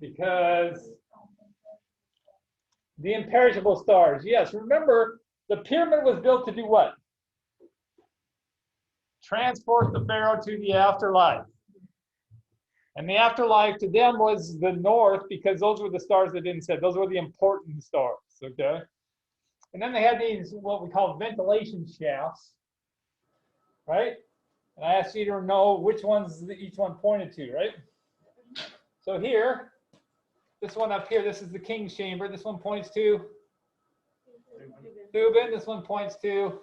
because the imperishable stars. Yes, remember, the pyramid was built to do what? Transport the pharaoh to the afterlife. And the afterlife to them was the north, because those were the stars that didn't set. Those were the important stars, okay? And then they had these, what we call ventilation shafts, right? And I asked you to know which ones each one pointed to, right? So here, this one up here, this is the king's chamber. This one points to Thuban. This one points to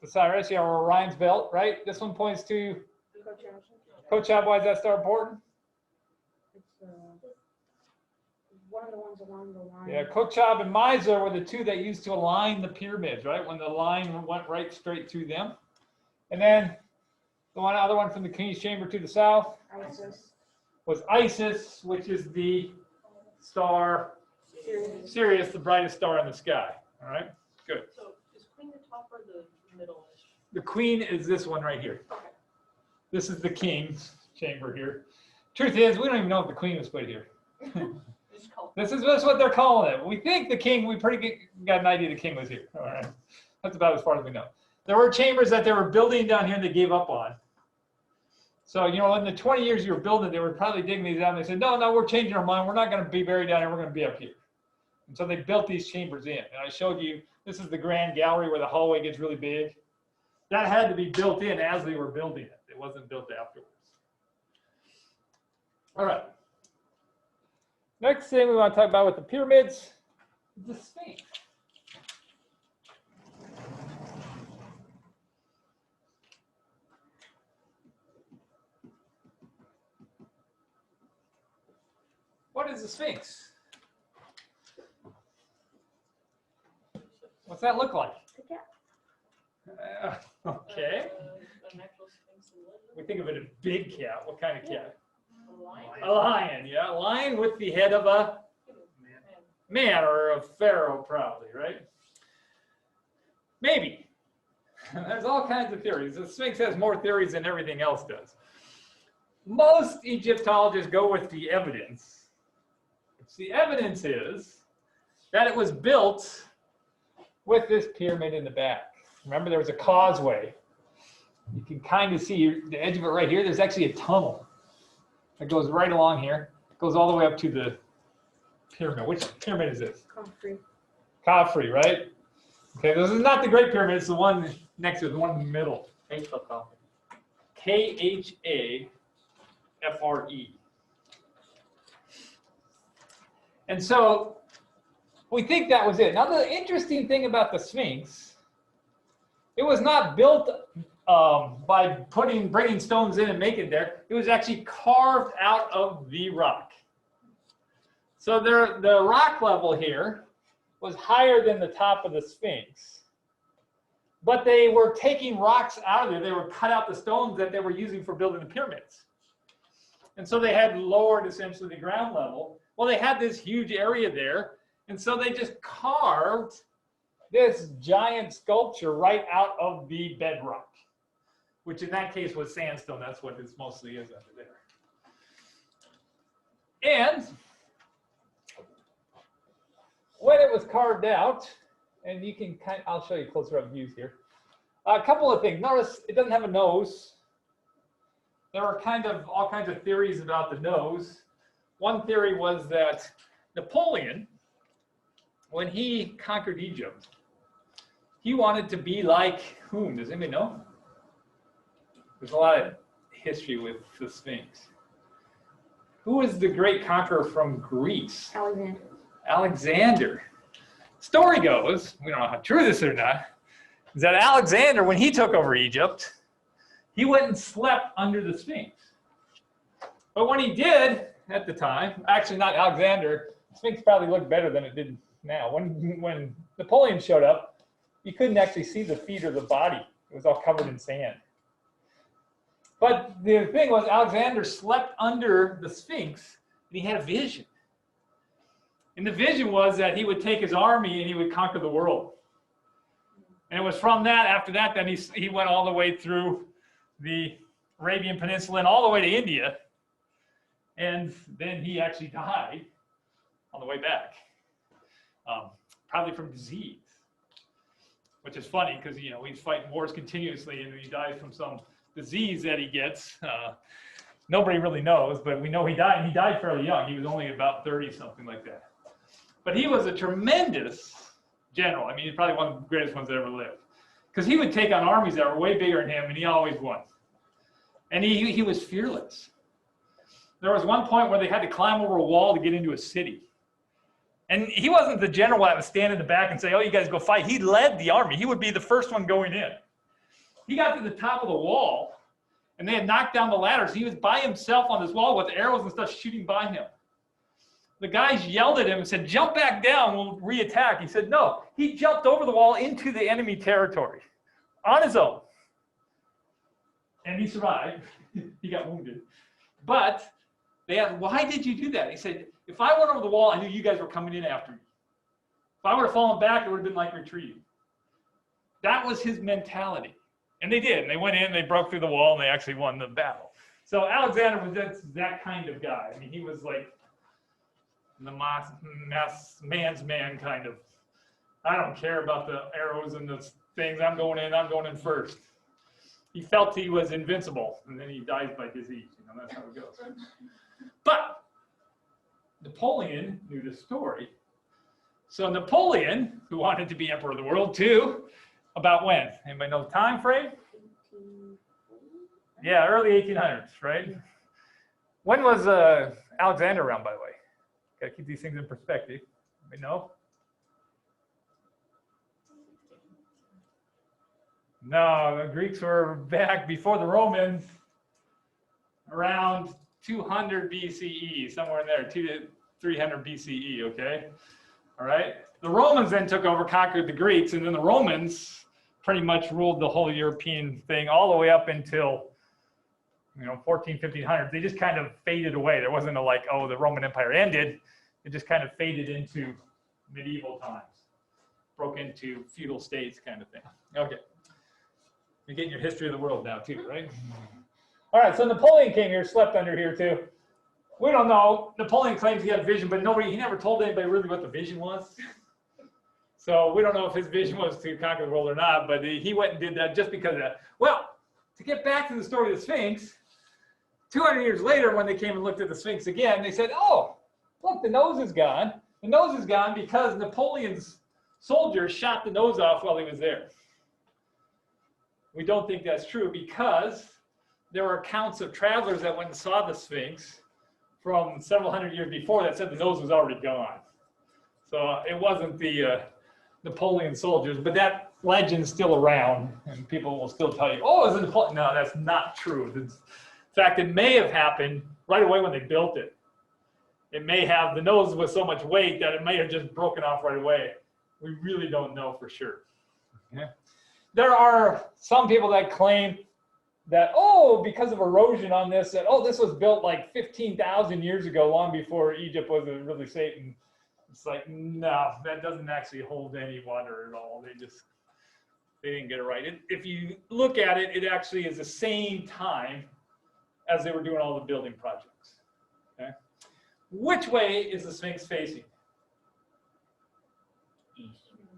Osiris, yeah, or Orion's belt, right? This one points to Kochab. Why is that star important? It's one of the ones along the line. Yeah, Kochab and Mizar were the two that used to align the pyramids, right? When the line went right straight through them. And then the other one from the king's chamber to the south was Isis, which is the star Sirius, the brightest star in the sky. All right, good. So is Queen the top or the middle-ish? The queen is this one right here. Okay. This is the king's chamber here. Truth is, we don't even know if the queen was put here. This is what they're calling it. We think the king, we got an idea the king was here. All right, that's about as far as we know. There were chambers that they were building down here and they gave up on. So, you know, in the 20 years you were building, they were probably digging these out and they said, no, we're changing our mind. We're not going to be buried down here. We're going to be up here. And so they built these chambers in. And I showed you, this is the grand gallery where the hallway gets really big. That had to be built in as they were building it. It wasn't built afterwards. All right. Next thing we want to talk about with the pyramids is the Sphinx. What is the Sphinx? What's that look like? Okay. We think of it as a big cat. What kind of cat? A lion, yeah. A lion with the head of a man or a pharaoh, probably, right? Maybe. There's all kinds of theories. The Sphinx has more theories than everything else does. Most Egyptologists go with the evidence. The evidence is that it was built with this pyramid in the back. Remember, there was a causeway. You can kind of see the edge of it right here. There's actually a tunnel that goes right along here. It goes all the way up to the pyramid. Which pyramid is this? Khafre, right? Okay, this is not the Great Pyramid. It's the one next to it, the one in the middle. Khafre. And so we think that was it. Now, the interesting thing about the Sphinx, it was not built by bringing stones in and making it there. It was actually carved out of the rock. So the rock level here was higher than the top of the Sphinx. But they were taking rocks out of there. They were cut out the stones that they were using for building the pyramids. And so they had lowered essentially the ground level. Well, they had this huge area there, and so they just carved this giant sculpture right out of the bedrock, which in that case was sandstone. That's what this mostly is under there. And when it was carved out, and you can I'll show you closer up views here. A couple of things. Notice it doesn't have a nose. There are all kinds of theories about the nose. One theory was that Napoleon, when he conquered Egypt, he wanted to be like whom? Does anybody know? There's a lot of history with the Sphinx. Who was the great conqueror from Greece? Alexander. Story goes, we don't know how true this is or not, is that Alexander, when he took over Egypt, he went and slept under the Sphinx. But when he did, at the time, actually not Alexander, the Sphinx probably looked better than it did now. When Napoleon showed up, you couldn't actually see the feet or the body. It was all covered in sand. But the thing was, Alexander slept under the Sphinx, and he had a vision. And the vision was that he would take his army and he would conquer the world. And it was from that, after that, then he went all the way through the Arabian Peninsula and all the way to India. And then he actually died on the way back, probably from disease, which is funny because, you know, he's fighting wars continuously and he dies from some disease that he gets. Nobody really knows, but we know he died, and he died fairly young. He was only about 30, something like that. But he was a tremendous general. I mean, he's probably one of the greatest ones that ever lived. Because he would take on armies that were way bigger than him, and he always won. And he was fearless. There was one point where they had to climb over a wall to get into a city. And he wasn't the general that would stand in the back and say, oh, you guys go fight. He led the army. He would be the first one going in. He got to the top of the wall, and they had knocked down the ladders. He was by himself on this wall with arrows and stuff shooting by him. The guys yelled at him and said, jump back down, we'll re-attack. He said, no. He jumped over the wall into the enemy territory on his own. And he survived. He got wounded. But they asked, why did you do that? He said, if I went over the wall, I knew you guys were coming in after me. If I would have fallen back, it would have been like retreating. That was his mentality. And they did. And they went in, they broke through the wall, and they actually won the battle. So Alexander was that kind of guy. I mean, he was like the man's man kind of. I don't care about the arrows and the things. I'm going in first. He felt he was invincible, and then he dies by disease. You know, that's how it goes. But Napoleon knew the story. So Napoleon, who wanted to be emperor of the world too, about when? Anybody know the time frame? Yeah, early 1800s, right? When was Alexander around, by the way? Got to keep these things in perspective. Anybody know? No, the Greeks were back before the Romans, around 200 BCE, somewhere in there, 200 to 300 BCE, okay? All right? The Romans then took over, conquered the Greeks, and then the Romans pretty much ruled the whole European thing all the way up until, 1500s. They just kind of faded away. There wasn't a like, oh, the Roman Empire ended. It just kind of faded into medieval times, broke into feudal states kind of thing. Okay. You're getting your history of the world now too, right? All right, so Napoleon came here, slept under here too. We don't know. Napoleon claims he had a vision, but he never told anybody really what the vision was. So we don't know if his vision was to conquer the world or not, but he went and did that just because of that. Well, to get back to the story of the Sphinx, 200 years later, when they came and looked at the Sphinx again, they said, oh, look, the nose is gone. The nose is gone because Napoleon's soldiers shot the nose off while he was there. We don't think that's true because there are accounts of travelers that went and saw the Sphinx from several hundred years before that said the nose was already gone. So it wasn't the Napoleon soldiers, but that legend's still around, and people will still tell you, oh, it's Napoleon. No, that's not true. In fact, it may have happened right away when they built it. It may have, the nose was so much weight that it may have just broken off right away. We really don't know for sure. Okay? There are some people that claim that, oh, because of erosion on this, that, oh, this was built like 15,000 years ago, long before Egypt was really safe. And it's like, no, that doesn't actually hold any water at all. They didn't get it right. If you look at it, it actually is the same time as they were doing all the building projects. Okay? Which way is the Sphinx facing?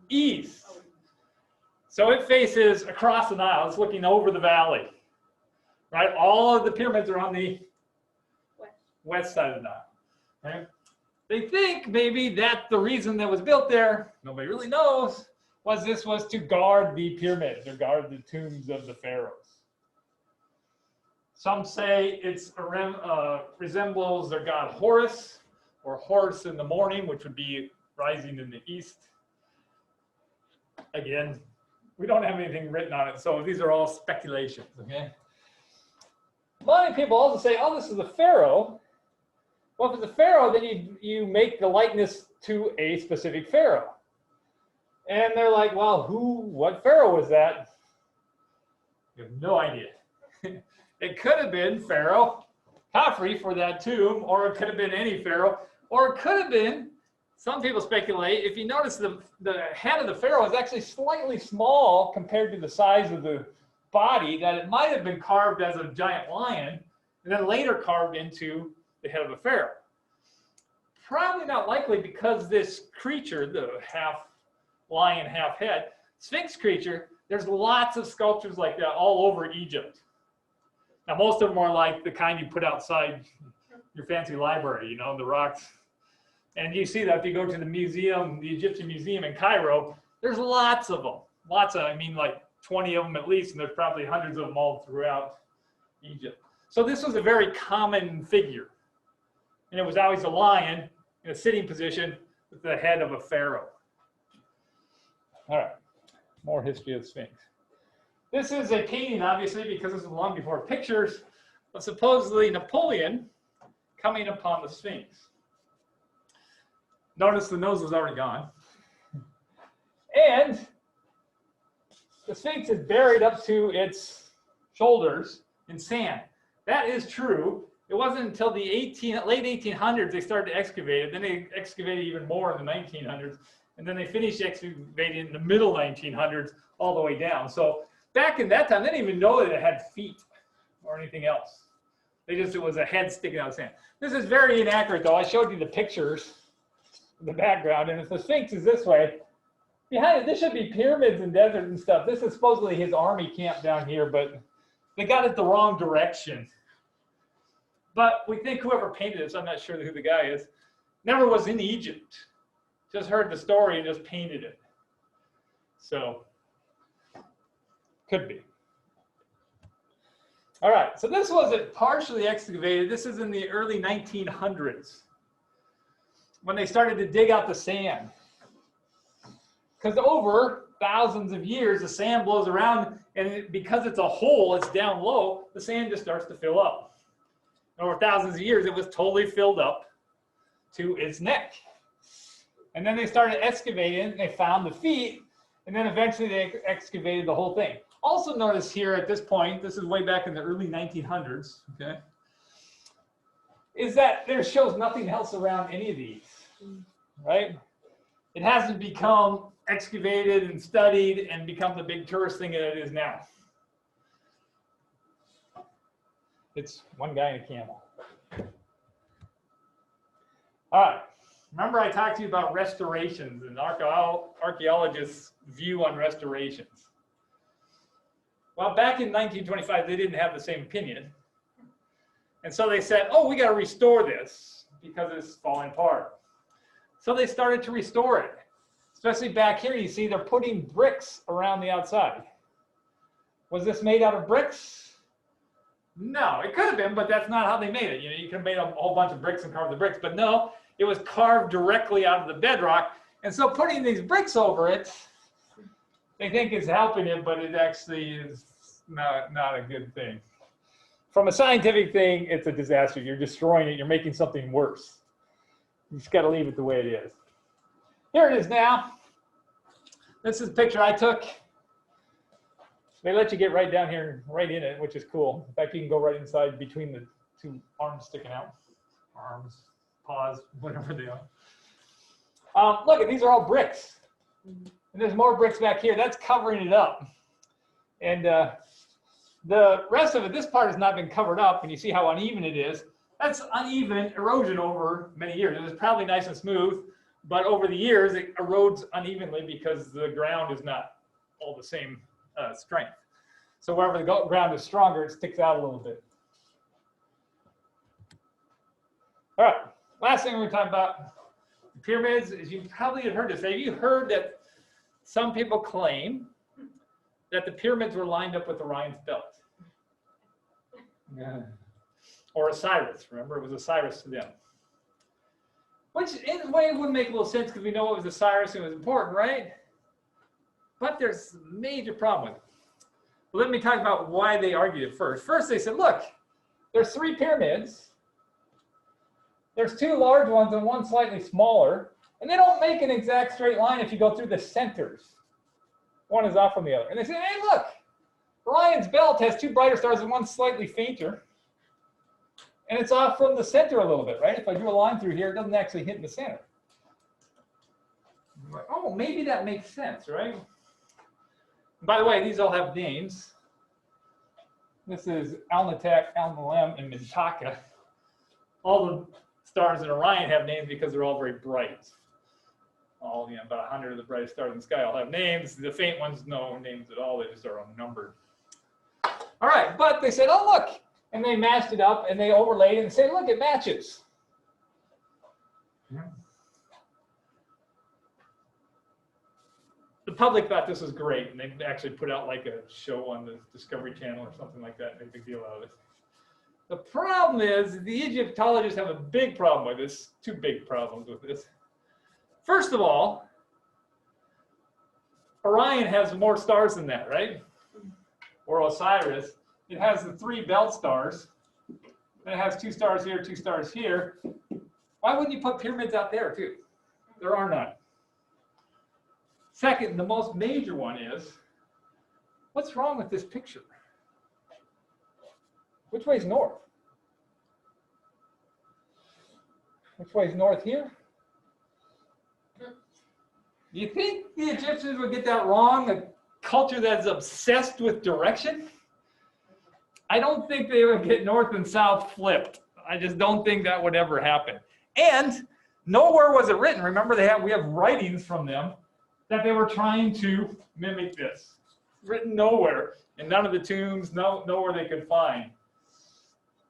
East. So it faces across the Nile. It's looking over the valley. Right? All of the pyramids are on the west side of the Nile. Okay? They think maybe that the reason that was built there, nobody really knows, was to guard the pyramids or guard the tombs of the pharaohs. Some say it resembles their god Horus, or Horus in the morning, which would be rising in the east. Again, we don't have anything written on it, so these are all speculations, okay? Many people also say, oh, this is a pharaoh. Well, if it's a pharaoh, then you make the likeness to a specific pharaoh. And they're like, well, what pharaoh was that? You have no idea. It could have been Pharaoh Khafre for that tomb, or it could have been any pharaoh, or it could have been, some people speculate, if you notice the head of the pharaoh is actually slightly small compared to the size of the body, that it might have been carved as a giant lion, and then later carved into the head of a pharaoh. Probably not likely because this creature, the half lion, half head, sphinx creature, there's lots of sculptures like that all over Egypt. Now, most of them are like the kind you put outside your fancy library, you know, the rocks. And you see that if you go to the museum, the Egyptian Museum in Cairo, there's lots of them. Lots of, I mean, like 20 of them at least, and there's probably hundreds of them all throughout Egypt. So this was a very common figure. And it was always a lion in a sitting position with the head of a pharaoh. All right, more history of the Sphinx. This is a painting, obviously, because this is long before pictures, of supposedly Napoleon coming upon the Sphinx. Notice the nose is already gone. And the Sphinx is buried up to its shoulders in sand. That is true. It wasn't until the late 1800s they started to excavate it. Then they excavated even more in the 1900s. And then they finished excavating in the middle 1900s all the way down. So back in that time, they didn't even know that it had feet or anything else. It was a head sticking out of sand. This is very inaccurate, though. I showed you the pictures in the background. And if the Sphinx is this way, behind it, this should be pyramids and desert and stuff. This is supposedly his army camp down here, but they got it the wrong direction. But we think whoever painted this, I'm not sure who the guy is, never was in Egypt. Just heard the story and just painted it. So, could be. All right, so this wasn't partially excavated. This is in the early 1900s when they started to dig out the sand. Because over thousands of years, the sand blows around, and because it's a hole, it's down low, the sand just starts to fill up. Over thousands of years, it was totally filled up to its neck. And then they started excavating, and they found the feet, and then eventually they excavated the whole thing. Also notice here at this point, this is way back in the early 1900s, okay, is that there shows nothing else around any of these, right? It hasn't become excavated and studied and become the big tourist thing that it is now. It's one guy in a camel. All right. Remember I talked to you about restorations and archaeologists' view on restorations. Well, back in 1925, they didn't have the same opinion. And so they said, oh, we got to restore this because it's falling apart. So they started to restore it. Especially back here, you see they're putting bricks around the outside. Was this made out of bricks? No, it could have been, but that's not how they made it. You know, you could have made a whole bunch of bricks and carved the bricks, but no, it was carved directly out of the bedrock. And so putting these bricks over it, they think is helping it, but it actually is not a good thing. From a scientific thing, it's a disaster. You're destroying it. You're making something worse. You just got to leave it the way it is. Here it is now. This is a picture I took. They let you get right down here, right in it, which is cool. In fact, you can go right inside between the two arms sticking out. Arms, paws, whatever they are. Look, these are all bricks. And there's more bricks back here. That's covering it up. And the rest of it, this part has not been covered up, and you see how uneven it is. That's uneven erosion over many years. It was probably nice and smooth, but over the years, it erodes unevenly because the ground is not all the same strength. So wherever the ground is stronger, it sticks out a little bit. All right, last thing we're going to talk about the pyramids is you probably have heard this. Have you heard that some people claim that the pyramids were lined up with Orion's belt? Yeah. Or Osiris, remember, it was Osiris to them. Which in a way would make a little sense because we know it was Osiris and it was important, right? But there's a major problem with it. Well, let me talk about why they argued it first. First, they said, look, there's 3 pyramids. There's 2 large ones and 1 slightly smaller. And they don't make an exact straight line if you go through the centers. One is off from the other. And they say, hey, look, Orion's belt has 2 brighter stars and 1 slightly fainter. And it's off from the center a little bit, right? If I drew a line through here, it doesn't actually hit in the center. Like, oh, maybe that makes sense, right? By the way, these all have names. This is Alnitak, Alnalem, and Mintaka. all the stars in Orion have names because they're all very bright. All, about 100 of the brightest stars in the sky all have names. The faint ones, no names at all. They just are unnumbered. All right, but they said, oh, look. And they matched it up, and they overlaid it and said, look, it matches. The public thought this was great, and they actually put out like a show on the Discovery Channel or something like that, made a big deal out of it. The problem is the Egyptologists have a big problem with this, two big problems with this. First of all, Orion has more stars than that, right? Or Osiris. It has the 3 belt stars. And it has 2 stars here, 2 stars here. Why wouldn't you put pyramids out there too? There are none. Second, the most major one is, what's wrong with this picture? Which way is north? Which way is north here? Do you think the Egyptians would get that wrong? A culture that's obsessed with direction? I don't think they would get north and south flipped. I just don't think that would ever happen. And nowhere was it written. Remember, we have writings from them that they were trying to mimic this. Written nowhere, and none of the tombs, nowhere they could find.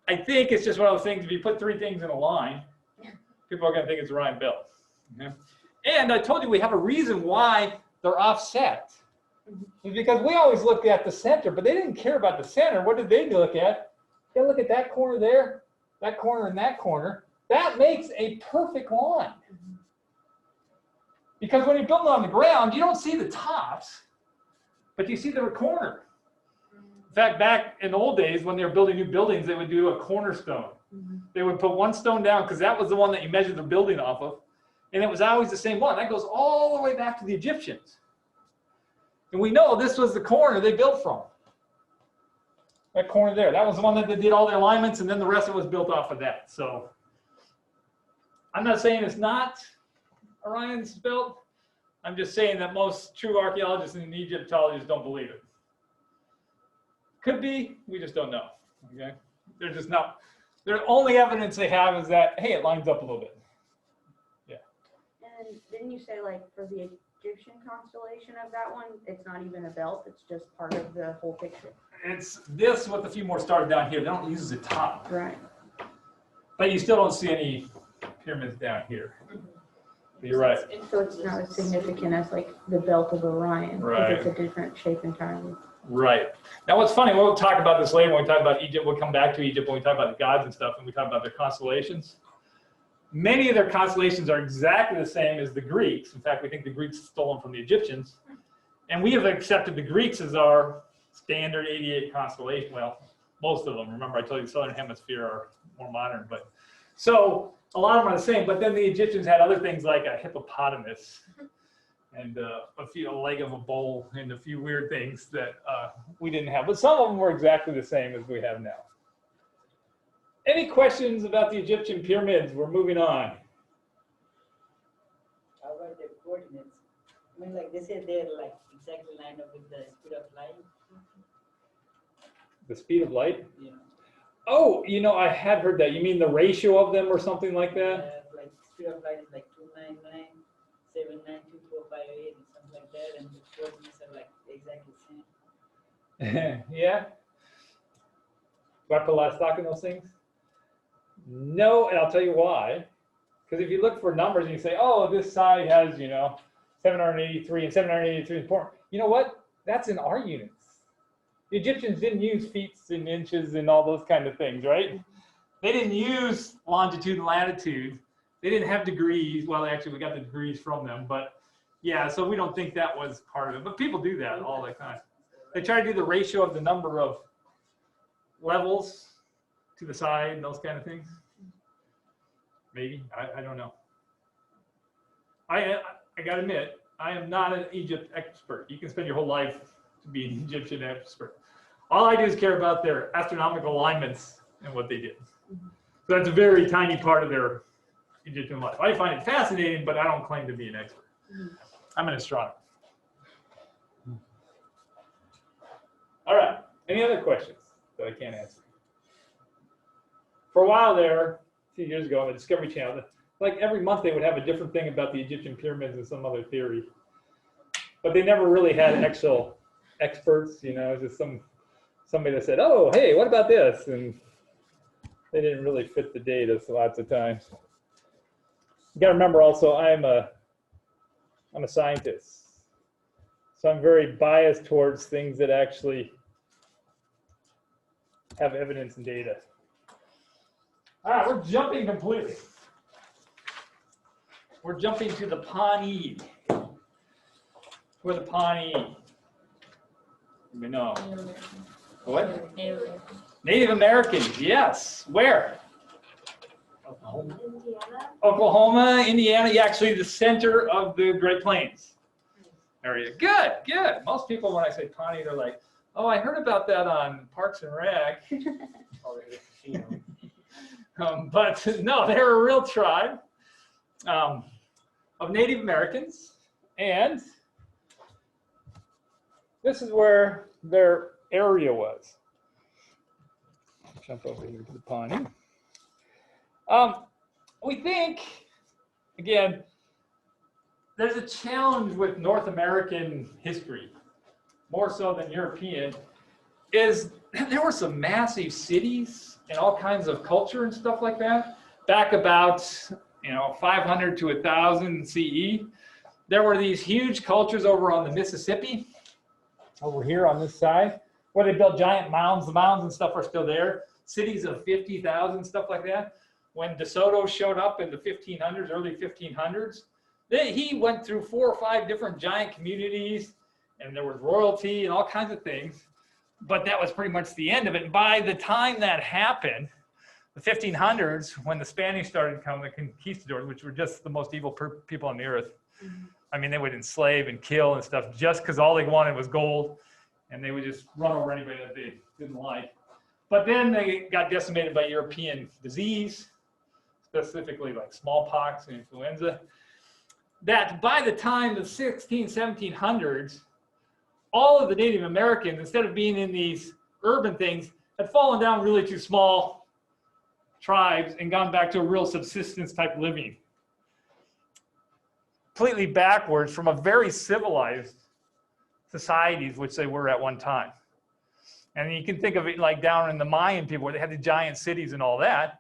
I think it's just one of those things, if you put 3 things in a line, people are going to think it's Orion Belt. Okay? And I told you we have a reason why they're offset. It's because we always looked at the center, but they didn't care about the center. What did they look at? They look at that corner there, that corner, and that corner. That makes a perfect line. Because when you're building on the ground, you don't see the tops, but you see the corner. In fact, back in the old days, when they were building new buildings, they would do a cornerstone. They would put one stone down because that was the one that you measured the building off of. And it was always the same one. That goes all the way back to the Egyptians. And we know this was the corner they built from. That corner there. That was the one that they did all the alignments, and then the rest of it was built off of that. So I'm not saying it's not Orion's belt. I'm just saying that most true archaeologists and Egyptologists don't believe it. Could be, we just don't know. Okay? They're just not. The only evidence they have is that, hey, it lines up a little bit. Yeah. And didn't you say, like, for the Egyptian constellation of that one, it's not even a belt, it's just part of the whole picture? It's this with a few more stars down here. They don't use the top. Right. But you still don't see any pyramids down here. You're right. So it's not as significant as, like, the belt of Orion. Right. It's a different shape entirely. Right. Now, what's funny, we'll talk about this later when we talk about Egypt. We'll come back to Egypt when we talk about the gods and stuff, and we talk about their constellations. Many of their constellations are exactly the same as the Greeks. In fact, we think the Greeks stole them from the Egyptians. And we have accepted the Greeks as our standard 88 constellation. Well, most of them. Remember, I told you the Southern Hemisphere are more modern. But so a lot of them are the same. But then the Egyptians had other things like a hippopotamus and a leg of a bull and a few weird things that we didn't have. But some of them were exactly the same as we have now. Any questions about the Egyptian pyramids? We're moving on. How about the coordinates? I mean, like they say they're like exactly lined up with the speed of light. The speed of light? Yeah. Oh, I had heard that. You mean the ratio of them or something like that? Like speed of light is like 299, 792, 458, and something like that, and the coordinates are like exactly the same. Yeah. Do I put a lot of stock in those things? No, and I'll tell you why. Because if you look for numbers and you say, oh, this side has, 783 and 783 is important. You know what? That's in our units. The Egyptians didn't use feet and inches and all those kind of things, right? They didn't use longitude and latitude. They didn't have degrees. Well, actually, we got the degrees from them. But yeah, so we don't think that was part of it. But people do that all the time. They try to do the ratio of the number of levels to the side and those kind of things. Maybe. I don't know. I got to admit, I am not an Egypt expert. You can spend your whole life to be an Egyptian expert. All I do is care about their astronomical alignments and what they did. So that's a very tiny part of their Egyptian life. I find it fascinating, but I don't claim to be an expert. I'm an astronomer. All right. Any other questions that I can't answer? For a while there, few years ago on the Discovery Channel. Like every month they would have a different thing about the Egyptian pyramids and some other theory. But they never really had actual experts, you know, just somebody that said, oh, hey, what about this? And they didn't really fit the data lots of times. You got to remember also, I'm a scientist. So I'm very biased towards things that actually have evidence and data. All right, we're jumping completely. We're jumping to the Pawnee. Where the Pawnee? You know. What? Native Americans, yes. Where? Oklahoma. Indiana. Oklahoma, Indiana, yeah, actually the center of the Great Plains area. Good, good. Most people, when I say Pawnee, they're like, oh, I heard about that on Parks and Rec. But no, they're a real tribe of Native Americans. And this is where their area was. Jump over here to the Pawnee. We think, again, there's a challenge with North American history, more so than European, is there were some massive cities and all kinds of culture and stuff like that. Back about, 500 to 1000 CE, there were these huge cultures over on the Mississippi, over here on this side, where they built giant mounds. The mounds and stuff are still there. Cities of 50,000, stuff like that. When DeSoto showed up in the 1500s, early 1500s, he went through 4 or 5 different giant communities, and there was royalty and all kinds of things. But that was pretty much the end of it. And by the time that happened, the 1500s, when the Spanish started coming, the conquistadors, which were just the most evil people on the earth. I mean, they would enslave and kill and stuff just because all they wanted was gold, and they would just run over anybody that they didn't like. But then they got decimated by European disease, specifically like smallpox and influenza, that by the time of the 1700s, all of the Native Americans, instead of being in these urban things, had fallen down really to small tribes and gone back to a real subsistence type living. Completely backwards from a very civilized societies, which they were at one time. And you can think of it like down in the Mayan people where they had the giant cities and all that.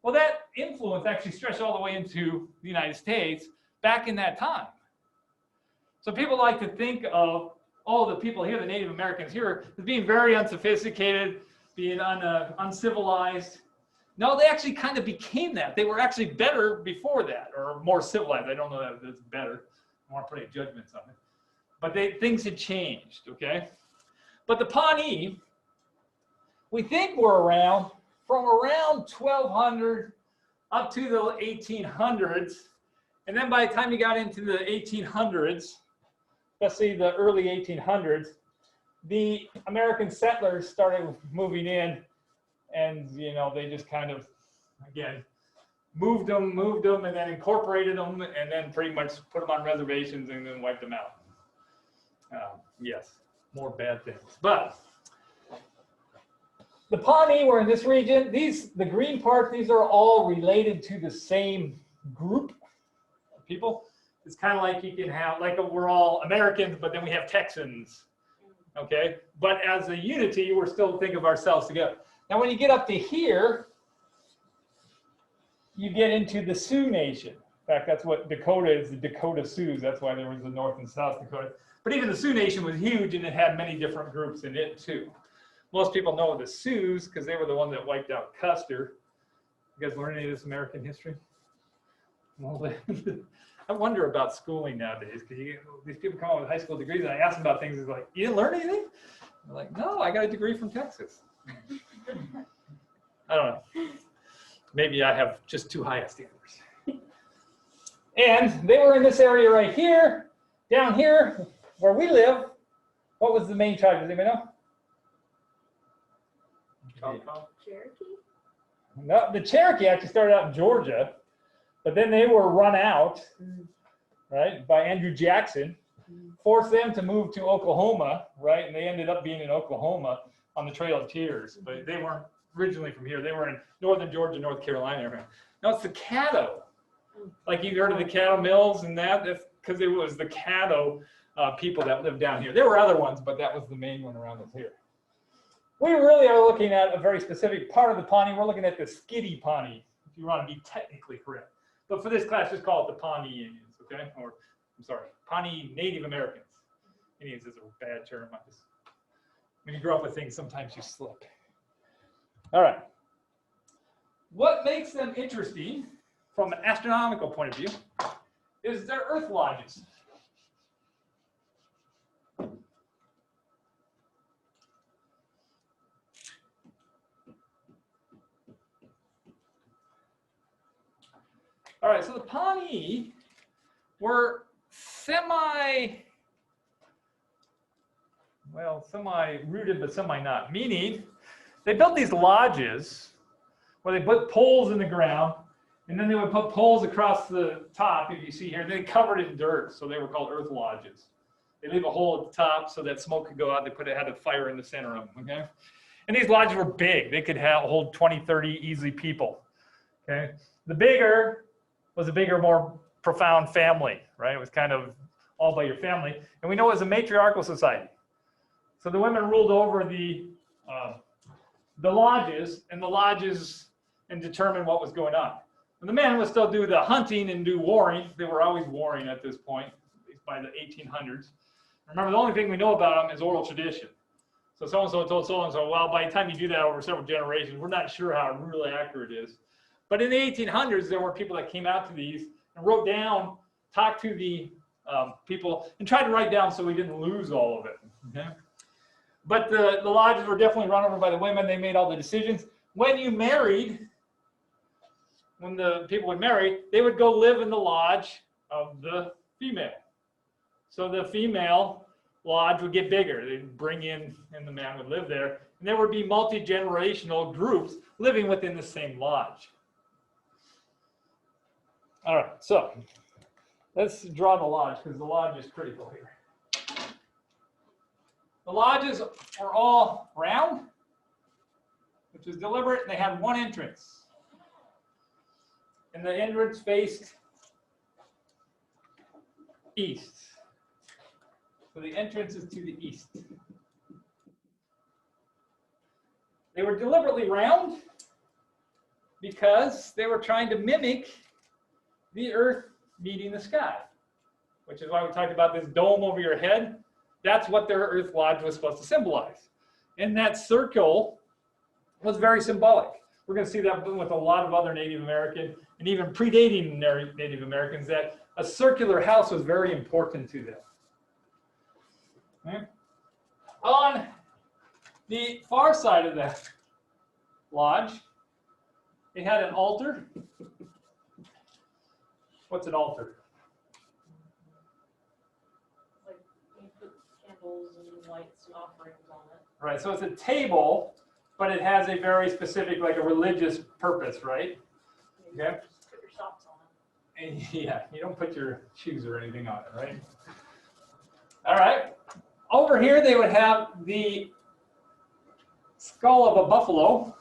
Well, that influence actually stretched all the way into the United States back in that time. So people like to think of all the people here, the Native Americans here, as being very unsophisticated, being uncivilized. No, they actually kind of became that. They were actually better before that, or more civilized. I don't know that it's better. I don't want to put any judgments on it. But things had changed, okay? But the Pawnee, we think were around from around 1200 up to the 1800s. And then by the time you got into the 1800s, especially the early 1800s, the American settlers started moving in, and they just kind of, again, moved them, and then incorporated them, and then pretty much put them on reservations and then wiped them out. Yes, more bad things. But the Pawnee were in this region. The green parts, these are all related to the same group of people. It's kind of like you can have, like we're all Americans, but then we have Texans, okay? But as a unity, we're still think of ourselves together. Now, when you get up to here, you get into the Sioux Nation. In fact, that's what Dakota is, the Dakota Sioux. That's why there was the North and South Dakota. But even the Sioux Nation was huge, and it had many different groups in it, too. Most people know the Sioux because they were the ones that wiped out Custer. You guys learn any of this American history? Well, I wonder about schooling nowadays, because these people come out with high school degrees, and I ask them about things, it's like, you didn't learn anything? They're like, no, I got a degree from Texas. I don't know. Maybe I have just too high a standards. And they were in this area right here. Down here, where we live, what was the main tribe? Does anybody know? Cherokee? No, the Cherokee actually started out in Georgia, but then they were run out, right, by Andrew Jackson, forced them to move to Oklahoma, right, and they ended up being in Oklahoma on the Trail of Tears, but they weren't originally from here. They were in northern Georgia, North Carolina area. No, it's the Caddo. Like you've heard of the Caddo mills and that? That's because it was the Caddo people that lived down here. There were other ones, but that was the main one around us here. We really are looking at a very specific part of the Pawnee. We're looking at the Skiddy Pawnee, if you want to be technically correct. But for this class, just call it the Pawnee Indians, okay? Or, I'm sorry, Pawnee Native Americans. Indians is a bad term. When you grow up with things, sometimes you slip. All right. What makes them interesting from an astronomical point of view is their Earth lodges. All right, so the Pawnee were semi-rooted, but semi-not. Meaning, they built these lodges where they put poles in the ground, and then they would put poles across the top, if you see here. They covered it in dirt, so they were called earth lodges. They leave a hole at the top so that smoke could go out. They had a fire in the center of them, okay? And these lodges were big. They could hold 20, 30 easily people, okay? The bigger was a bigger, more profound family, right? It was kind of all by your family. And we know it was a matriarchal society. So the women ruled over the lodges, and determined what was going on. And the men would still do the hunting and do warring. They were always warring at this point, at least by the 1800s. Remember, the only thing we know about them is oral tradition. So so-and-so told so-and-so, well, by the time you do that over several generations, we're not sure how really accurate it is. But in the 1800s, there were people that came out to these and wrote down, talked to the people, and tried to write down so we didn't lose all of it. Okay? But the lodges were definitely run over by the women. They made all the decisions. When you married, when the people would marry, they would go live in the lodge of the female. So the female lodge would get bigger. They'd bring in, and the man would live there. And there would be multi-generational groups living within the same lodge. All right, so let's draw the lodge because the lodge is critical here. The lodges are all round, which is deliberate, and they have one entrance. And the entrance faced east. So the entrance is to the east. They were deliberately round because they were trying to mimic the earth meeting the sky, which is why we talked about this dome over your head. That's what their earth lodge was supposed to symbolize. And that circle was very symbolic. We're going to see that with a lot of other Native American and even predating Native Americans, that a circular house was very important to them. Okay. On the far side of the lodge, they had an altar. What's an altar? Like you put candles and lights and offerings on it. Right, so it's a table, but it has a very specific, like a religious purpose, right? Okay. Just put your socks on it. And yeah, you don't put your shoes or anything on it, right? All right. Over here, they would have the skull of a buffalo.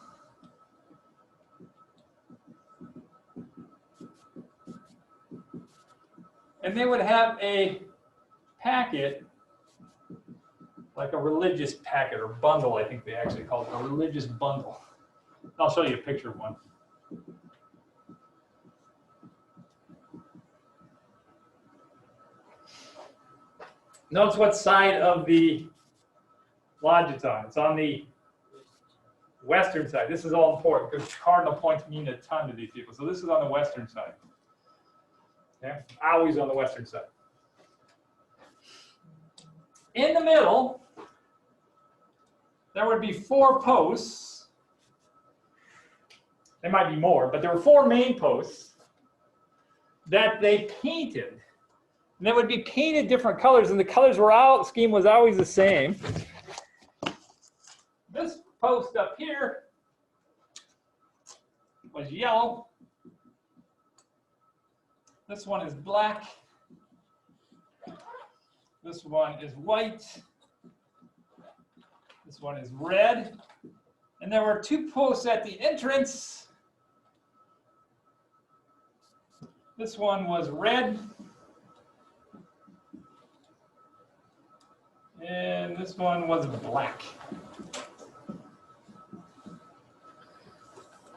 And they would have a packet, like a religious packet or bundle, I think they actually call it, a religious bundle. I'll show you a picture of one. Notice what side of the lodge it's on. It's on the western side. This is all important because cardinal points mean a ton to these people. So this is on the western side. Okay, always on the western side. In the middle, there would be 4 posts. There might be more, but there were 4 main posts that they painted. And they would be painted different colors, and the colors were out, scheme was always the same. This post up here was yellow. This one is black. This one is white. This one is red. And there were 2 posts at the entrance. This one was red. And this one was black.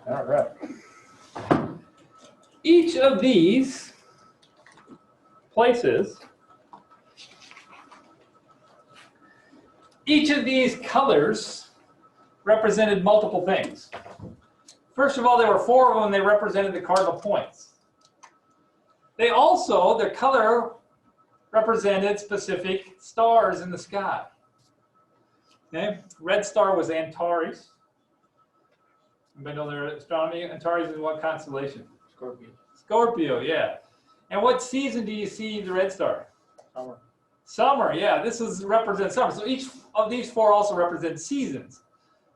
All right. Each of these places, each of these colors represented multiple things. First of all, there were 4 of them. They represented the cardinal points. They also, their color represented specific stars in the sky. Okay, red star was Antares. Anybody know their astronomy? Antares is what constellation? Scorpio. Scorpio, yeah. And what season do you see the red star? Summer. Summer, yeah. This represents summer. So each of these 4 also represent seasons.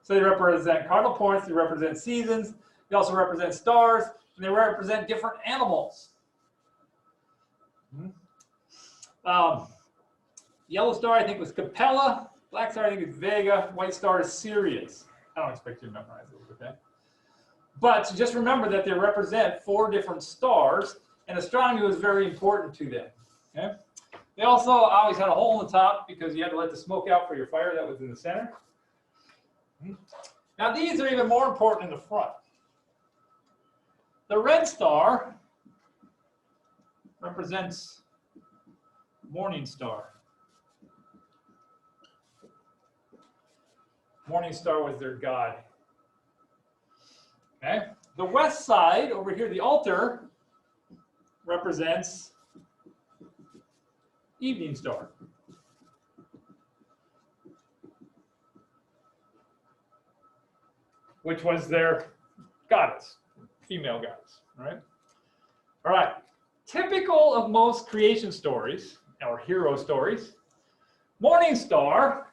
So they represent cardinal points. They represent seasons. They also represent stars, and they represent different animals. Yellow star, I think, was Capella. Black star, I think, is Vega. White star is Sirius. I don't expect you to memorize those, okay? But just remember that they represent 4 different stars, and astronomy was very important to them. Okay? They also always had a hole in the top because you had to let the smoke out for your fire that was in the center. Now these are even more important in the front. The red star represents morning star. Morning star was their god. Okay? The west side, over here, the altar, represents evening star. Which was their goddess, female goddess, right? All right. Typical of most creation stories, or hero stories, morning star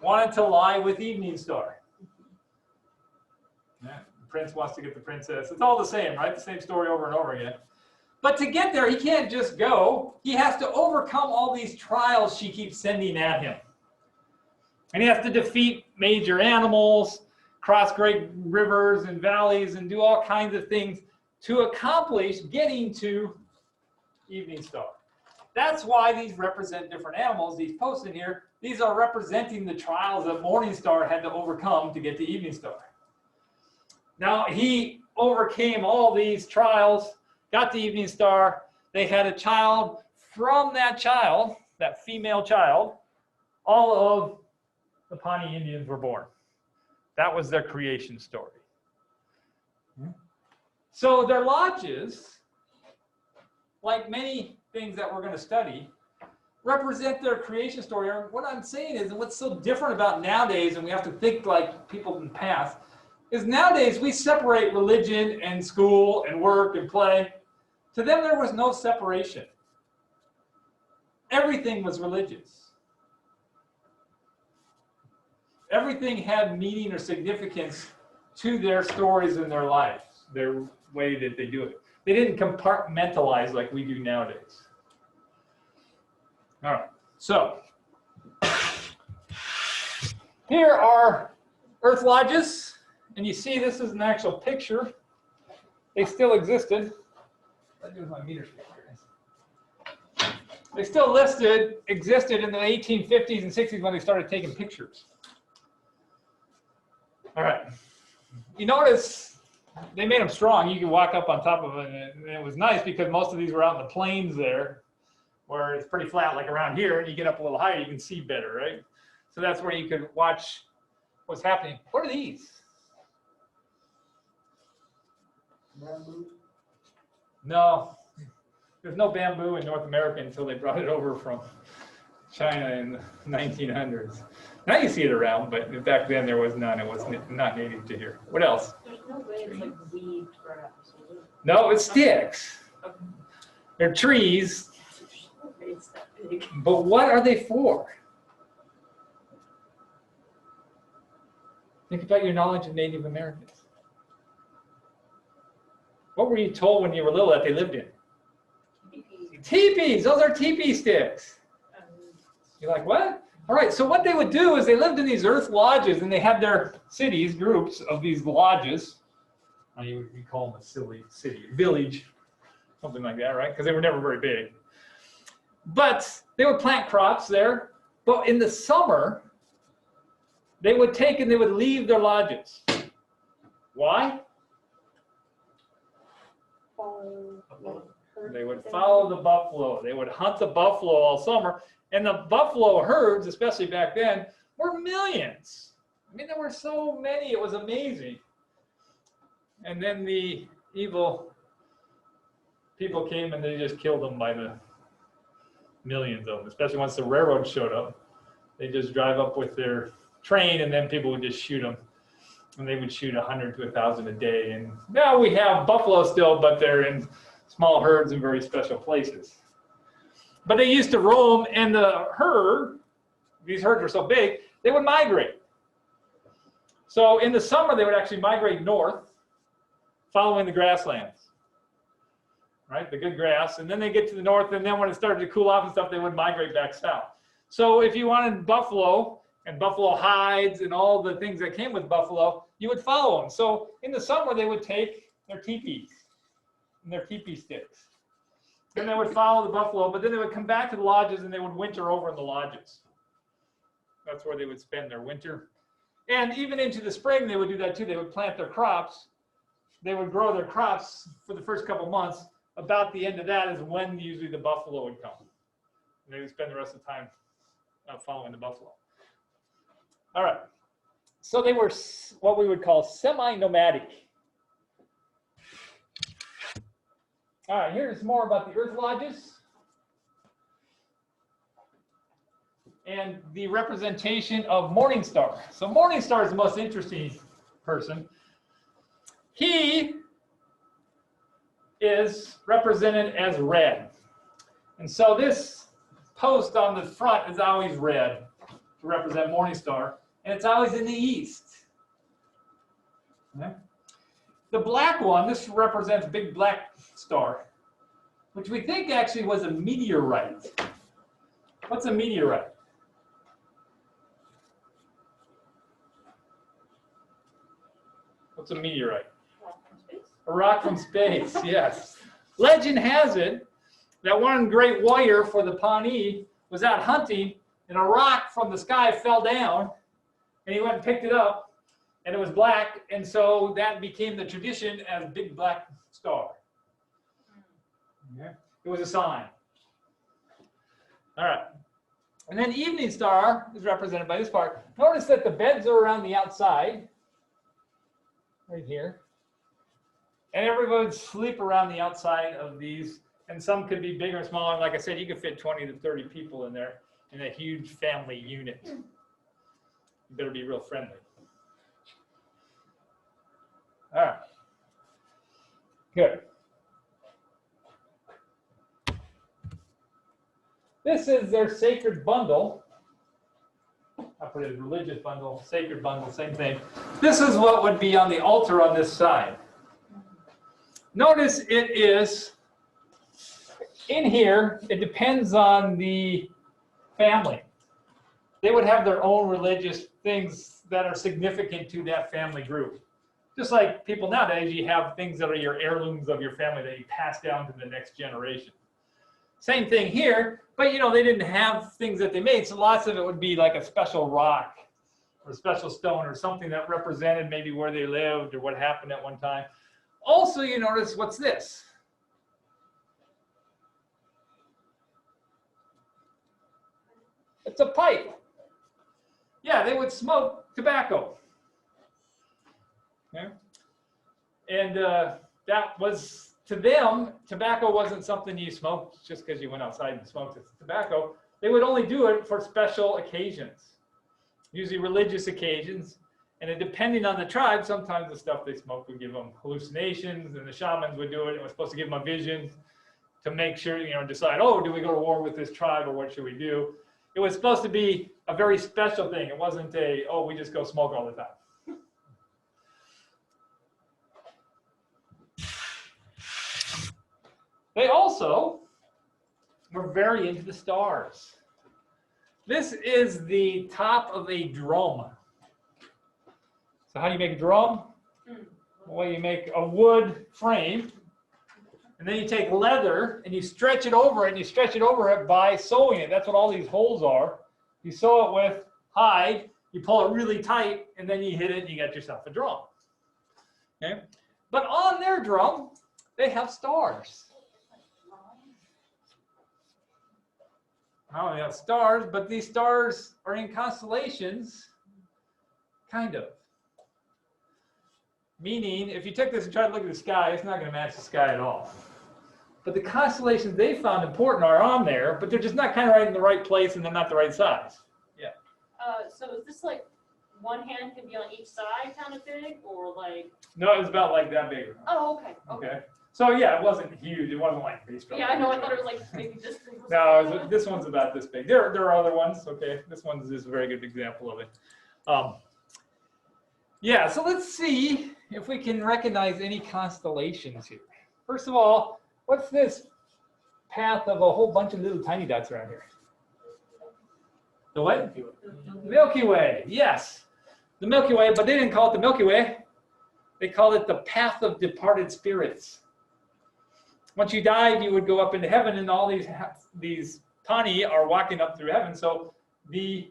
wanted to lie with evening star. Yeah, the prince wants to get the princess. It's all the same, right? The same story over and over again. But to get there, he can't just go. He has to overcome all these trials she keeps sending at him. And he has to defeat major animals, cross great rivers and valleys, and do all kinds of things to accomplish getting to evening star. That's why these represent different animals. These posts in here, these are representing the trials that morning star had to overcome to get to evening star. Now, he overcame all these trials, got the evening star. They had a child. From that child, that female child, all of the Pawnee Indians were born. That was their creation story. So their lodges, like many things that we're going to study, represent their creation story. And what I'm saying is, and what's so different about nowadays, and we have to think like people in the past, is nowadays we separate religion and school and work and play. To them, there was no separation. Everything was religious. Everything had meaning or significance to their stories and their lives, their way that they do it. They didn't compartmentalize like we do nowadays. All right, so here are earth lodges, and you see this is an actual picture. They still existed. What do I do with my meter stick here? They still existed in the 1850s and 60s when they started taking pictures. All right, you notice they made them strong. You could walk up on top of it, and it was nice because most of these were out in the plains there, where it's pretty flat, like around here, and you get up a little higher, you can see better, right? So that's where you could watch what's happening. What are these? Bamboo. No, there's no bamboo in North America until they brought it over from China in the 1900s. Now you see it around, but back then there was none. It was not native to here. What else? There's no way it's like weaved grass, is it? No, it's sticks. They're trees. It's that big. But what are they for? Think about your knowledge of Native Americans. What were you told when you were little that they lived in? Teepees. Those are teepee sticks. You're like, what? All right, so what they would do is they lived in these earth lodges, and they had their cities, groups of these lodges. You call them a city, village, something like that, right? Because they were never very big. But they would plant crops there. But in the summer, they would take and they would leave their lodges. Why? They would follow the buffalo. They would hunt the buffalo all summer. And the buffalo herds, especially back then, were millions. I mean, there were so many, it was amazing. And then the evil people came and they just killed them by the millions of them, especially once the railroad showed up. They just drive up with their train and then people would just shoot them. And they would shoot 100 to 1,000 a day. And now we have buffalo still, but they're in small herds in very special places. But they used to roam, and the herd, these herds were so big, they would migrate. So in the summer, they would actually migrate north, following the grasslands, right? The good grass. And then they get to the north, and then when it started to cool off and stuff, they would migrate back south. So if you wanted buffalo and buffalo hides and all the things that came with buffalo, you would follow them. So in the summer, they would take their teepees and their teepee sticks. Then they would follow the buffalo, but then they would come back to the lodges and they would winter over in the lodges. That's where they would spend their winter. And even into the spring, they would do that too. They would plant their crops. They would grow their crops for the first couple months. About the end of that is when usually the buffalo would come. And they would spend the rest of the time following the buffalo. All right. So they were what we would call semi-nomadic. All right, here's more about the earth lodges and the representation of Morningstar. So Morningstar is the most interesting person. He is represented as red. And so this post on the front is always red to represent Morningstar, and it's always in the east. Okay. The black one, this represents big black star, which we think actually was a meteorite. What's a meteorite? What's a meteorite? Rock from space. A rock from space, yes. Legend has it that one great warrior for the Pawnee was out hunting, and a rock from the sky fell down, and he went and picked it up, and it was black, and so that became the tradition as big black star. Okay. It was a sign. All right. And then evening star is represented by this part. Notice that the beds are around the outside, right here. And everybody would sleep around the outside of these, and some could be bigger and smaller. Like I said, you could fit 20 to 30 people in there in a huge family unit. You better be real friendly. All right. Good. This is their sacred bundle. I put it as religious bundle, sacred bundle, same thing. This is what would be on the altar on this side. Notice it is in here, it depends on the family. They would have their own religious things that are significant to that family group. Just like people nowadays, you have things that are your heirlooms of your family that you pass down to the next generation. Same thing here, but you know, they didn't have things that they made, so lots of it would be like a special rock or a special stone or something that represented maybe where they lived or what happened at one time. Also, you notice, what's this? It's a pipe. Yeah, they would smoke tobacco. Okay. And that was, to them, tobacco wasn't something you smoked just because you went outside and smoked tobacco. They would only do it for special occasions, usually religious occasions. And depending on the tribe, sometimes the stuff they smoked would give them hallucinations, and the shamans would do it. It was supposed to give them a vision to make sure, you know, decide, oh, do we go to war with this tribe or what should we do? It was supposed to be a very special thing. It wasn't a, oh, we just go smoke all the time. They also were very into the stars. This is the top of a drum. So how do you make a drum? Well, you make a wood frame, and then you take leather and you stretch it over it, and you stretch it over it by sewing it. That's what all these holes are. You sew it with hide, you pull it really tight, and then you hit it and you get yourself a drum. Okay? But on their drum, they have stars. Oh, they have stars, but these stars are in constellations, kind of. Meaning, if you took this and tried to look at the sky, it's not going to match the sky at all. But the constellations they found important are on there, but they're just not kind of right in the right place, and they're not the right size. Yeah. So is this like one hand can be on each side kind of big, or like? No, it was about like that big. Oh, okay. Okay. So yeah, it wasn't huge. It wasn't like baseball. Yeah, I know. I thought it was like maybe this big. No, this one's about this big. There are other ones. Okay, this one's just a very good example of it. Yeah, so let's see if we can recognize any constellations here. First of all, what's this path of a whole bunch of little tiny dots around here? The what? Milky Way. Yes, the Milky Way, but they didn't call it the Milky Way. They called it the path of departed spirits. Once you died, you would go up into heaven, and all these Pawnee are walking up through heaven. So the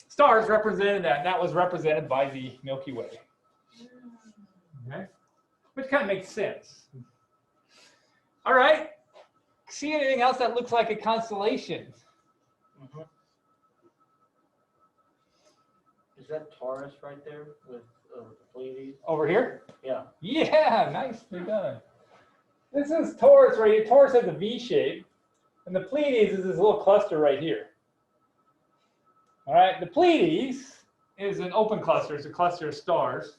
stars represented that, and that was represented by the Milky Way. Okay, which kind of makes sense. All right. See anything else that looks like a constellation? Mm-hmm. Is that Taurus right there with the Pleiades? Over here? Yeah. Yeah, nicely done. This is Taurus right here. Taurus has a V shape, and the Pleiades is this little cluster right here. All right, the Pleiades is an open cluster. It's a cluster of stars.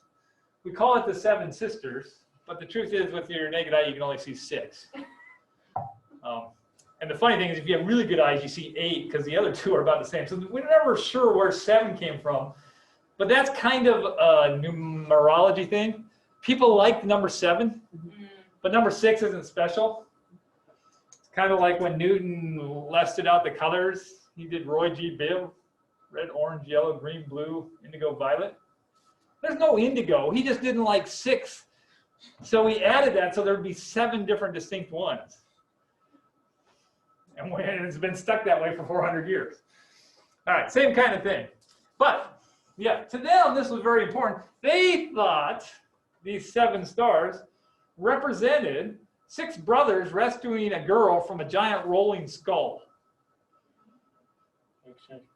We call it the Seven Sisters, but the truth is, with your naked eye, you can only see 6. And the funny thing is, if you have really good eyes, you see 8, because the other 2 are about the same. So we're never sure where 7 came from, but that's kind of a numerology thing. People like the number 7, but number 6 isn't special. It's kind of like when Newton listed out the colors. He did Roy G. Biv, red, orange, yellow, green, blue, indigo, violet. There's no indigo. He just didn't like 6. So he added that so there'd be 7 different distinct ones. And it's been stuck that way for 400 years. All right, same kind of thing. But, yeah, to them, this was very important. They thought these 7 stars represented 6 brothers rescuing a girl from a giant rolling skull. Makes sense.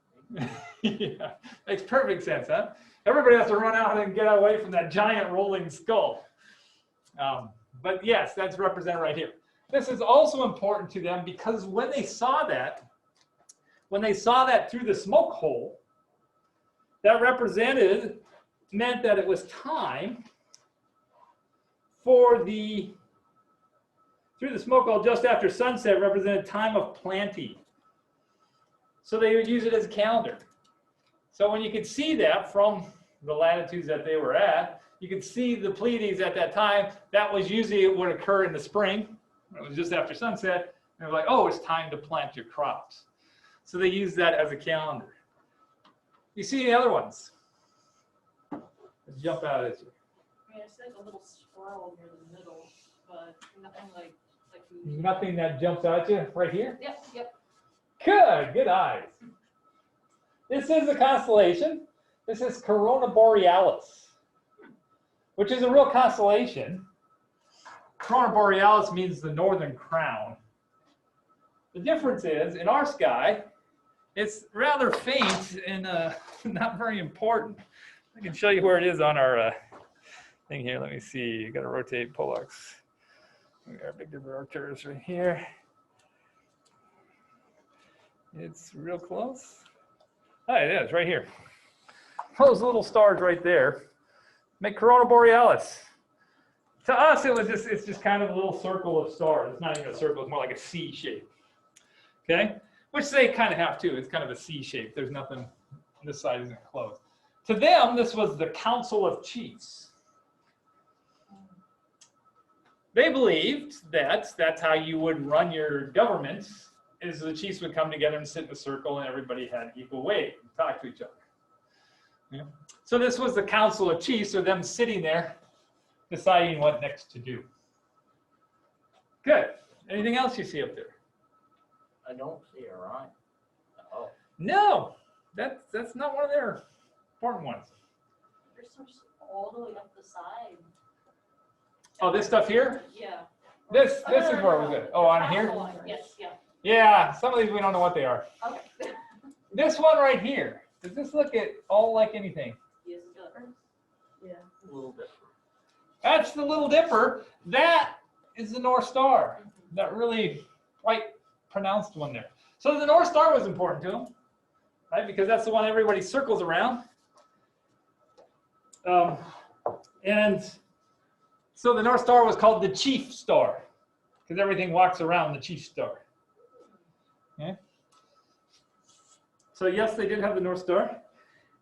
Yeah, makes perfect sense, huh? Everybody has to run out and get away from that giant rolling skull. But yes, that's represented right here. This is also important to them because when they saw that through the smoke hole, that meant that it was time for through the smoke hole just after sunset represented time of planting. So they would use it as a calendar. So when you could see that from the latitudes that they were at, you could see the Pleiades at that time. That was usually, it would occur in the spring. It was just after sunset. And they're like, oh, it's time to plant your crops. So they use that as a calendar. You see the other ones? Let's jump out at you. I mean, I see like a little swirl near the middle, but nothing like. Nothing that jumps out at you right here? Yep, yep. Good eyes. This is a constellation. This is Corona Borealis, which is a real constellation. Corona Borealis means the northern crown. The difference is, in our sky, it's rather faint and not very important. I can show you where it is on our thing here. Let me see. You got to rotate Pollux. We got our big rotors right here. It's real close. Oh, it is right here. Those little stars right there make Corona Borealis. To us, it's just kind of a little circle of stars. It's not even a circle, it's more like a C shape. Okay? Which they kind of have too. It's kind of a C shape. There's nothing, this side isn't closed. To them, this was the Council of Chiefs. They believed that that's how you would run your governments is the chiefs would come together and sit in a circle, and everybody had equal weight and talk to each other. Yeah. So this was the council of chiefs, or them sitting there deciding what next to do. Good. Anything else you see up there? I don't see it, right? Oh, No, that's not one of their important ones. There's some all the way up the side. Oh, this stuff here? Yeah. This is where it was at. Oh, on here? Yes, yeah. Yeah, some of these we don't know what they are. Okay. This one right here, does this look at all like anything? Yes, it does. Yeah. a little bit. That's the Little Dipper. That is the North Star. That really quite pronounced one there. So the North Star was important to them, right? Because that's the one everybody circles around. And so the North Star was called the Chief Star, because everything walks around the Chief Star. Okay? So yes, they did have the North Star.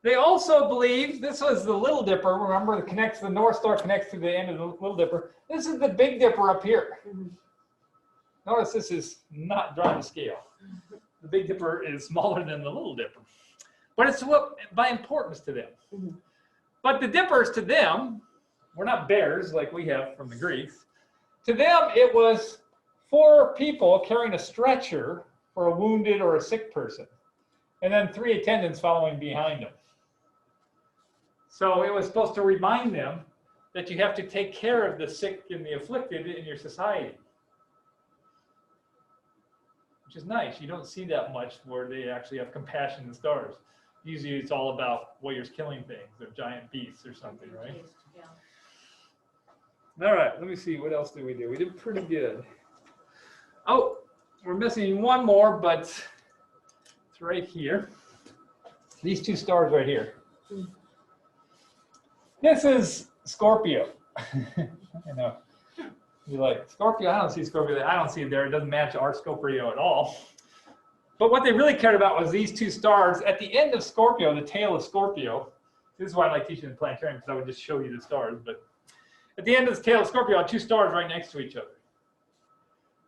They also believed this was the Little Dipper. Remember, the North Star connects to the end of the Little Dipper. This is the Big Dipper up here. Notice this is not drawn to scale. The Big Dipper is smaller than the Little Dipper, but it's by importance to them. But the dippers to them were not bears like we have from the Greeks. To them, it was 4 people carrying a stretcher for a wounded or a sick person, and then 3 attendants following behind them. So it was supposed to remind them that you have to take care of the sick and the afflicted in your society, which is nice. You don't see that much where they actually have compassion in stars. Usually it's all about warriors killing things or giant beasts or something, right? Yeah. All right, let me see. What else did we do? We did pretty good. Oh, we're missing one more, but it's right here. These 2 stars right here. This is Scorpio. I know. You're like, Scorpio? I don't see Scorpio. I don't see it there. It doesn't match our Scorpio at all. But what they really cared about was these 2 stars. At the end of Scorpio, the tail of Scorpio, this is why I like teaching in the planetarium, because I would just show you the stars. But at the end of the tail of Scorpio, 2 stars right next to each other.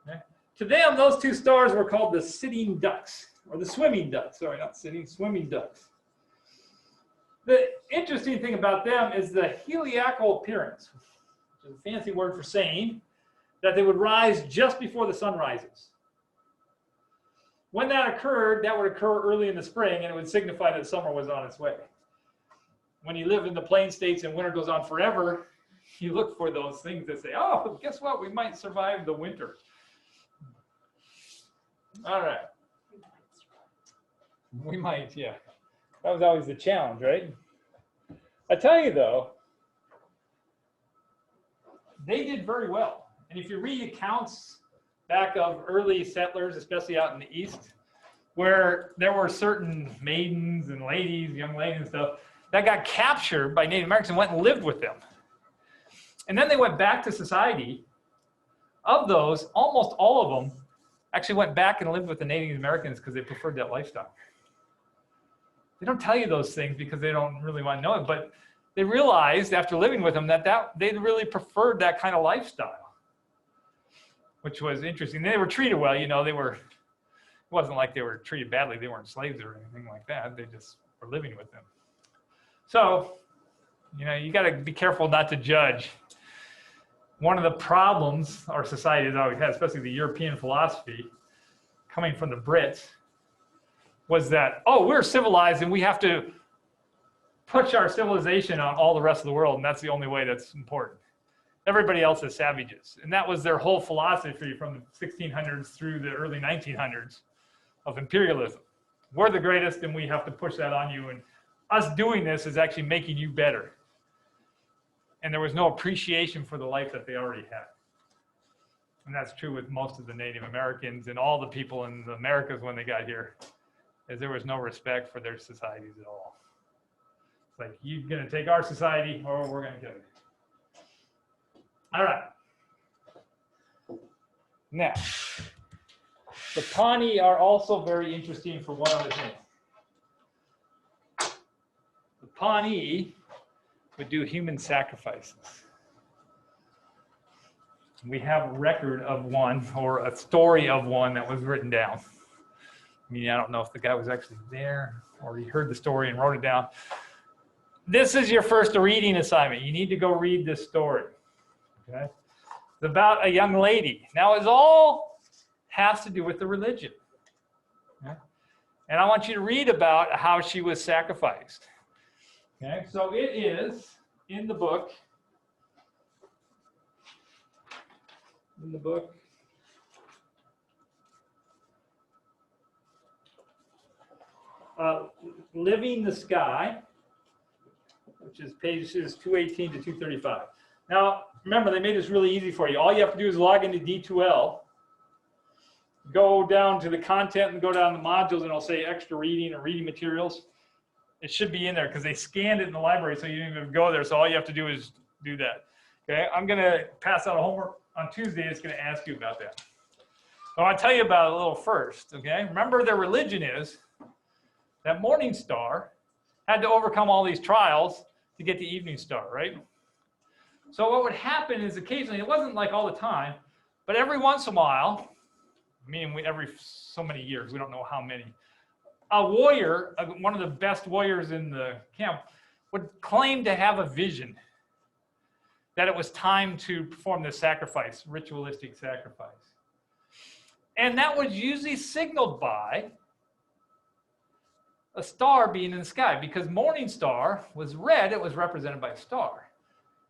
Okay? To them, those 2 stars were called the sitting ducks, or the swimming ducks. Sorry, not sitting, swimming ducks. The interesting thing about them is the heliacal appearance, which is a fancy word for saying that they would rise just before the sun rises. When that occurred, that would occur early in the spring, and it would signify that summer was on its way. When you live in the plain states and winter goes on forever, you look for those things that say, oh, guess what? We might survive the winter. All right. We might, yeah. That was always the challenge, right? I tell you, though, they did very well. And if you read accounts back of early settlers, especially out in the east, where there were certain maidens and ladies, young ladies and stuff, that got captured by Native Americans and went and lived with them. And then they went back to society. Of those, almost all of them actually went back and lived with the Native Americans because they preferred that lifestyle. They don't tell you those things because they don't really want to know it, but they realized after living with them that they really preferred that kind of lifestyle, which was interesting. They were treated well, you know, it wasn't like they were treated badly. They weren't slaves or anything like that. They just were living with them. So, you know, you got to be careful not to judge. One of the problems our society has always had, especially the European philosophy, coming from the Brits, was that, oh, we're civilized and we have to push our civilization on all the rest of the world, and that's the only way that's important. Everybody else is savages. And that was their whole philosophy from the 1600s through the early 1900s of imperialism. We're the greatest and we have to push that on you, and us doing this is actually making you better. And there was no appreciation for the life that they already had. And that's true with most of the Native Americans and all the people in the Americas when they got here, is there was no respect for their societies at all. It's like, you're gonna take our society or we're gonna kill you. All right. Now, the Pawnee are also very interesting for one other thing. The Pawnee would do human sacrifices. We have a record of one, or a story of one that was written down. I mean, I don't know if the guy was actually there or he heard the story and wrote it down. This is your first reading assignment. You need to go read this story. Okay? It's about a young lady. Now, it all has to do with the religion. Okay? And I want you to read about how she was sacrificed. Okay? So it is in the book. Living the Sky, which is pages 218 to 235. Now, remember, they made this really easy for you. All you have to do is log into D2L, go down to the content and go down to modules, and it'll say extra reading or reading materials. It should be in there because they scanned it in the library, so you didn't even go there. So all you have to do is do that. Okay, I'm going to pass out a homework on Tuesday. It's going to ask you about that. I want to tell you about it a little first. Okay, remember their religion is that morning star had to overcome all these trials to get the evening star, right? So what would happen is occasionally, it wasn't like all the time, but every once in a while, I mean, every so many years, we don't know how many, a warrior, one of the best warriors in the camp, would claim to have a vision that it was time to perform this sacrifice, ritualistic sacrifice. And that was usually signaled by a star being in the sky, because morning star was red, it was represented by a star.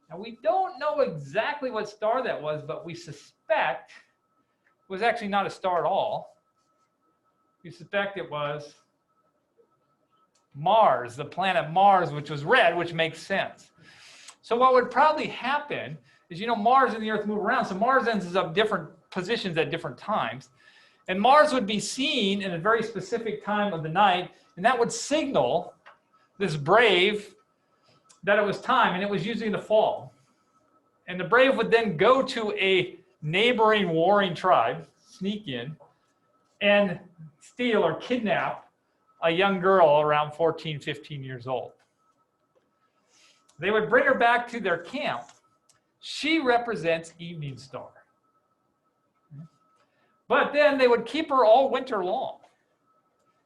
Now, we don't know exactly what star that was, but we suspect it was actually not a star at all. We suspect it was Mars, the planet Mars, which was red, which makes sense. So what would probably happen is, you know, Mars and the Earth move around, so Mars ends up different positions at different times. And Mars would be seen in a very specific time of the night, and that would signal this brave that it was time, and it was usually in the fall. And the brave would then go to a neighboring warring tribe, sneak in, and steal or kidnap a young girl around 14, 15 years old. They would bring her back to their camp. She represents evening star. But then they would keep her all winter long.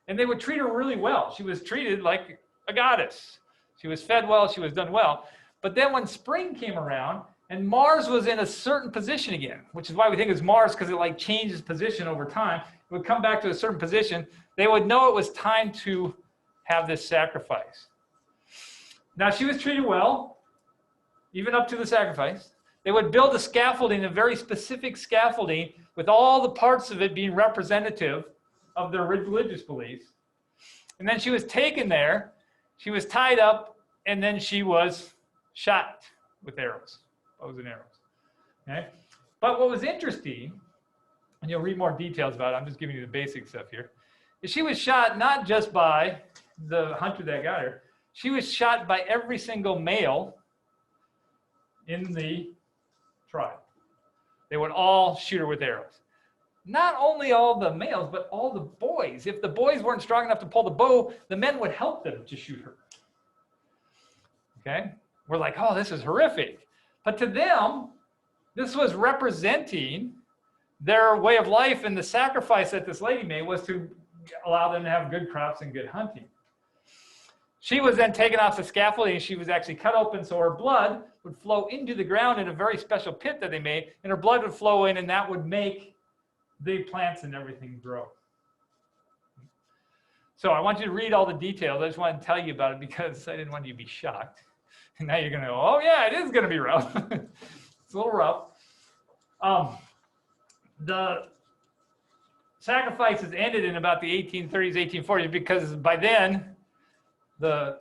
And they would treat her really well. She was treated like a goddess. She was fed well, she was done well. But then when spring came around and Mars was in a certain position again, which is why we think it's Mars, because it like changes position over time, it would come back to a certain position, they would know it was time to have this sacrifice. Now, she was treated well, even up to the sacrifice. They would build a scaffolding, a very specific scaffolding, with all the parts of it being representative of their religious beliefs. And then she was taken there, she was tied up, and then she was shot with arrows, bows and arrows. Okay? But what was interesting, and you'll read more details about it, I'm just giving you the basic stuff here, is she was shot not just by the hunter that got her, she was shot by every single male in the tribe. They would all shoot her with arrows. Not only all the males, but all the boys. If the boys weren't strong enough to pull the bow, the men would help them to shoot her. Okay? We're like, oh, this is horrific. But to them, this was representing their way of life, and the sacrifice that this lady made was to allow them to have good crops and good hunting. She was then taken off the scaffolding, and she was actually cut open so her blood would flow into the ground in a very special pit that they made, and her blood would flow in, and that would make the plants and everything grow. So I want you to read all the details. I just want to tell you about it because I didn't want you to be shocked. And now you're going to go, oh yeah, it is going to be rough. It's a little rough. The sacrifices ended in about the 1830s, 1840s, because by then the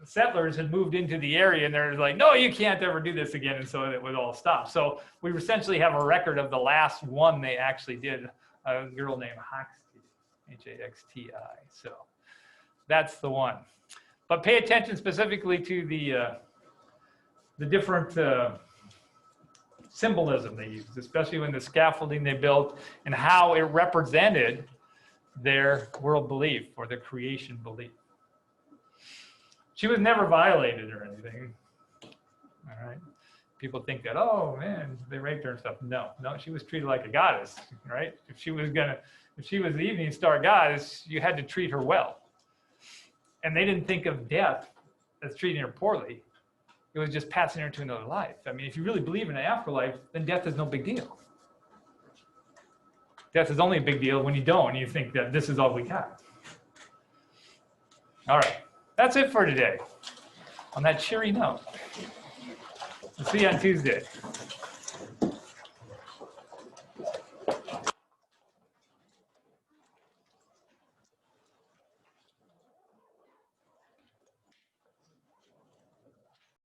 settlers had moved into the area, and they're like, no, you can't ever do this again, and so it would all stop. So we essentially have a record of the last one they actually did, a girl named Haxti, H-A-X-T-I. So that's the one. But pay attention specifically to the different symbolism they used, especially when the scaffolding they built and how it represented their world belief or their creation belief. She was never violated or anything. All right. People think that, oh man, they raped her and stuff. No, she was treated like a goddess, right? If she was the evening star goddess, you had to treat her well. And they didn't think of death as treating her poorly. It was just passing her to another life. I mean, if you really believe in an afterlife, then death is no big deal. Death is only a big deal when you don't, and you think that this is all we got. All right, that's it for today. On that cheery note, we'll see you on Tuesday.